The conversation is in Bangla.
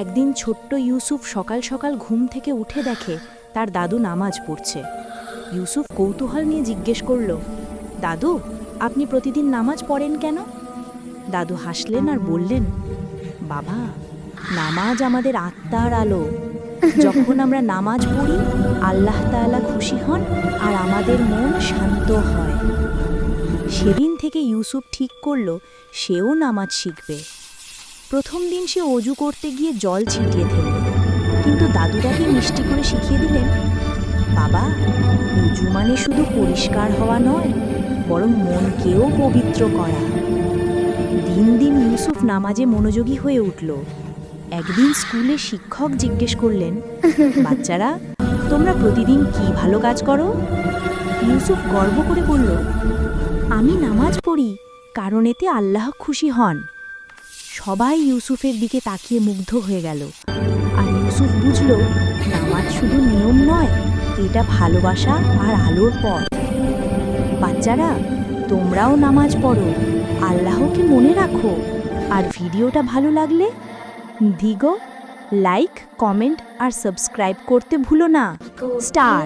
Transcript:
একদিন ছোট্ট ইউসুফ সকাল সকাল ঘুম থেকে উঠে দেখে তার দাদু নামাজ পড়ছে। ইউসুফ কৌতূহল নিয়ে জিজ্ঞেস করল, দাদু, আপনি প্রতিদিন নামাজ পড়েন কেন? দাদু হাসলেন আর বললেন, বাবা, নামাজ আমাদের আত্মার আলো। যখন আমরা নামাজ পড়ি, আল্লাহ তাআলা খুশি হন আর আমাদের মন শান্ত হয়। সেদিন থেকে ইউসুফ ঠিক করল সেও নামাজ শিখবে। প্রথম দিন সে অজু করতে গিয়ে জল ছিটিয়ে ফেলল, কিন্তু দাদু তাকে মিষ্টি করে শিখিয়ে দিলেন, বাবা, অজু মানে শুধু পরিষ্কার হওয়া নয়, বরং মনকেও পবিত্র করা। দিন দিন ইউসুফ নামাজে মনোযোগী হয়ে উঠল। একদিন স্কুলে শিক্ষক জিজ্ঞেস করলেন, বাচ্চারা, তোমরা প্রতিদিন কি ভালো কাজ করো? ইউসুফ গর্ব করে বলল, আমি নামাজ পড়ি, কারণ এতে আল্লাহ খুশি হন। সবাই ইউসুফের দিকে তাকিয়ে মুগ্ধ হয়ে গেল, আর ইউসুফ বুঝল নামাজ শুধু নিয়ম নয়, এটা ভালোবাসা আর আলোর পথ। বাচ্চারা, তোমরাও নামাজ পড়ো, আল্লাহকে মনে রাখো, আর ভিডিওটা ভালো লাগলে লাইক, কমেন্ট আর সাবস্ক্রাইব করতে ভুলো না। স্টার।